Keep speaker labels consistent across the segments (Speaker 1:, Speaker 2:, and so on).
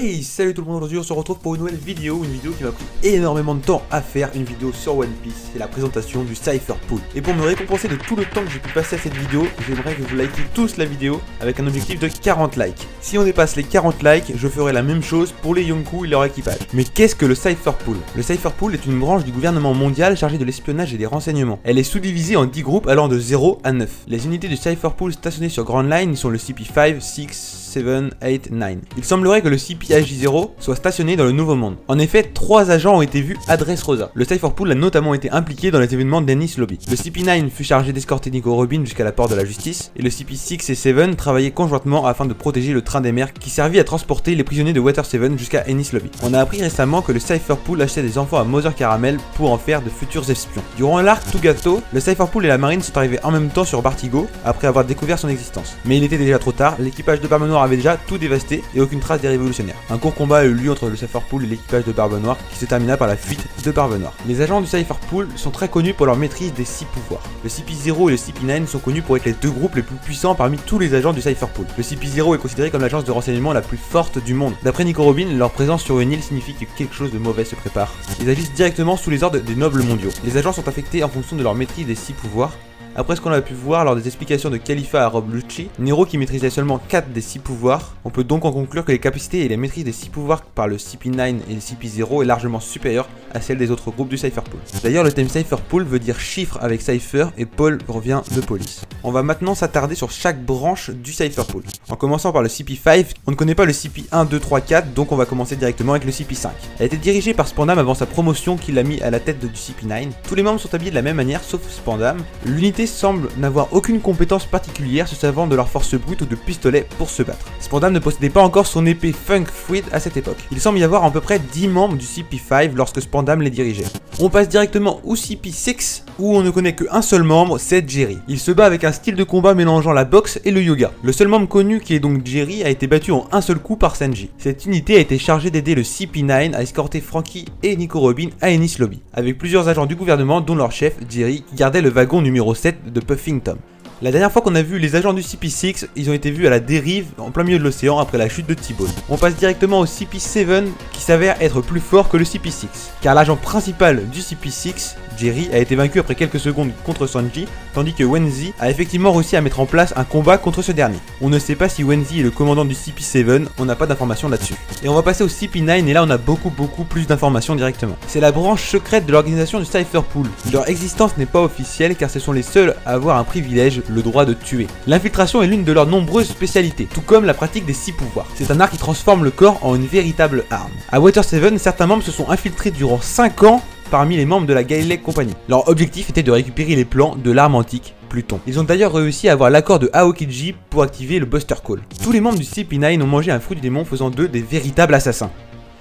Speaker 1: Hey, salut tout le monde, aujourd'hui on se retrouve pour une nouvelle vidéo, qui m'a pris énormément de temps à faire, une vidéo sur One Piece, c'est la présentation du Cypher Pool. Et pour me récompenser de tout le temps que j'ai pu passer à cette vidéo, j'aimerais que vous likiez tous la vidéo avec un objectif de 40 likes. Si on dépasse les 40 likes, je ferai la même chose pour les Yonkou et leur équipage. Mais qu'est-ce que le Cypher Pool? Le Cypher Pool est une branche du gouvernement mondial chargée de l'espionnage et des renseignements. Elle est sous-divisée en 10 groupes allant de 0 à 9. Les unités du Cypher Pool stationnées sur Grand Line sont le CP5, 6, 7, 8, 9. Il semblerait que le CP-AJ0 soit stationné dans le Nouveau Monde. En effet, 3 agents ont été vus à Dressrosa. Le Cypher Pool a notamment été impliqué dans les événements d'Ennis Lobby. Le CP9 fut chargé d'escorter Nico Robin jusqu'à la porte de la justice, et le CP6 et 7 travaillaient conjointement afin de protéger le train des mers qui servit à transporter les prisonniers de Water 7 jusqu'à Ennis Lobby. On a appris récemment que le Cypher Pool achetait des enfants à Mother Caramel pour en faire de futurs espions. Durant l'arc Tugato, le Cypher Pool et la marine sont arrivés en même temps sur Bartigo après avoir découvert son existence. Mais il était déjà trop tard, l'équipage de Barbe Noire avait déjà tout dévasté et aucune trace des révolutionnaires. Un court combat a eu lieu entre le Cypher Pool et l'équipage de Barbe Noire qui se termina par la fuite de Barbe Noire. Les agents du Cypher Pool sont très connus pour leur maîtrise des 6 pouvoirs. Le CP0 et le CP9 sont connus pour être les deux groupes les plus puissants parmi tous les agents du Cypher Pool. Le CP0 est considéré comme l'agence de renseignement la plus forte du monde. D'après Nico Robin, leur présence sur une île signifie que quelque chose de mauvais se prépare. Ils agissent directement sous les ordres des nobles mondiaux. Les agents sont affectés en fonction de leur maîtrise des 6 pouvoirs. Après ce qu'on a pu voir lors des explications de Khalifa à Rob Lucci, Nero qui maîtrisait seulement 4 des 6 pouvoirs, on peut donc en conclure que les capacités et les maîtrises des 6 pouvoirs par le CP9 et le CP0 est largement supérieure à celle des autres groupes du Cypher Pool. D'ailleurs le thème Cypher Pool veut dire chiffre avec Cypher et Paul revient de police. On va maintenant s'attarder sur chaque branche du Cypher Pool. En commençant par le CP5, on ne connaît pas le CP1, 2, 3, 4, donc on va commencer directement avec le CP5. Elle a été dirigée par Spandam avant sa promotion qui l'a mis à la tête du CP9. Tous les membres sont habillés de la même manière sauf Spandam. L'unité semble n'avoir aucune compétence particulière, se servant de leur force brute ou de pistolet pour se battre. Spandam ne possédait pas encore son épée Funk Fluid à cette époque. Il semble y avoir à peu près 10 membres du CP5 lorsque Spandam les dirigeait. On passe directement au CP6 où on ne connaît qu'un seul membre, c'est Jerry. Il se bat avec un style de combat mélangeant la boxe et le yoga. Le seul membre connu qui est donc Jerry a été battu en un seul coup par Sanji. Cette unité a été chargée d'aider le CP9 à escorter Franky et Nico Robin à Ennis Lobby, avec plusieurs agents du gouvernement dont leur chef, Jerry, qui gardait le wagon numéro 7 de Puffington. La dernière fois qu'on a vu les agents du CP6, ils ont été vus à la dérive en plein milieu de l'océan après la chute de T-Bone. On passe directement au CP7 qui s'avère être plus fort que le CP6, car l'agent principal du CP6, Jerry, a été vaincu après quelques secondes contre Sanji, tandis que Wenzi a effectivement réussi à mettre en place un combat contre ce dernier. On ne sait pas si Wenzi est le commandant du CP7, on n'a pas d'informations là-dessus. Et on va passer au CP9 et là on a beaucoup plus d'informations directement. C'est la branche secrète de l'organisation du Cypher Pool. Leur existence n'est pas officielle car ce sont les seuls à avoir un privilège, le droit de tuer. L'infiltration est l'une de leurs nombreuses spécialités, tout comme la pratique des 6 pouvoirs. C'est un art qui transforme le corps en une véritable arme. À Water 7, certains membres se sont infiltrés durant 5 ans parmi les membres de la Gaelec Company. Leur objectif était de récupérer les plans de l'arme antique, Pluton. Ils ont d'ailleurs réussi à avoir l'accord de Aokiji pour activer le Buster Call. Tous les membres du CP9 ont mangé un fruit du démon faisant d'eux des véritables assassins.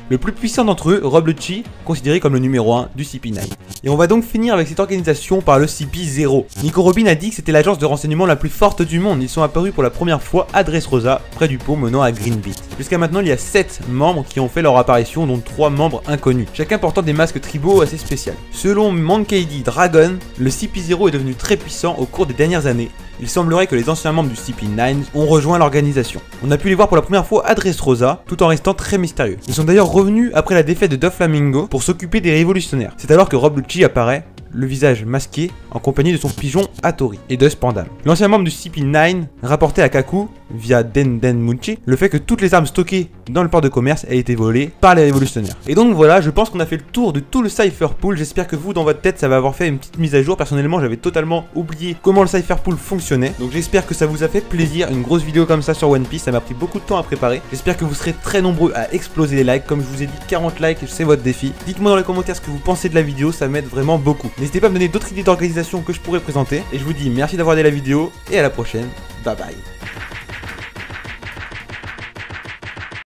Speaker 1: Le plus puissant d'entre eux, Rob Lucci, considéré comme le numéro 1 du CP9. Et on va donc finir avec cette organisation par le CP0. Nico Robin a dit que c'était l'agence de renseignement la plus forte du monde. Ils sont apparus pour la première fois à Dressrosa, près du pont menant à Green Beach. Jusqu'à maintenant, il y a 7 membres qui ont fait leur apparition, dont 3 membres inconnus, chacun portant des masques tribaux assez spéciaux. Selon Monkey D. Dragon, le CP0 est devenu très puissant au cours des dernières années. Il semblerait que les anciens membres du CP9 ont rejoint l'organisation. On a pu les voir pour la première fois à Dressrosa, tout en restant très mystérieux. Ils sont d'ailleurs revenus après la défaite de Doflamingo pour s'occuper des révolutionnaires. C'est alors que Rob Lucci apparaît, le visage masqué, en compagnie de son pigeon Hattori et de Spandam. L'ancien membre du CP9 rapportait à Kaku, via Den Munchi, le fait que toutes les armes stockées dans le port de commerce aient été volées par les révolutionnaires. Et donc voilà, je pense qu'on a fait le tour de tout le Cypher Pool. J'espère que vous, dans votre tête, ça va avoir fait une petite mise à jour. Personnellement, j'avais totalement oublié comment le Cypher Pool fonctionnait. Donc j'espère que ça vous a fait plaisir, une grosse vidéo comme ça sur One Piece. Ça m'a pris beaucoup de temps à préparer. J'espère que vous serez très nombreux à exploser les likes. Comme je vous ai dit, 40 likes, c'est votre défi. Dites-moi dans les commentaires ce que vous pensez de la vidéo, ça m'aide vraiment beaucoup. N'hésitez pas à me donner d'autres idées d'organisation que je pourrais présenter. Et je vous dis merci d'avoir regardé la vidéo et à la prochaine. Bye bye.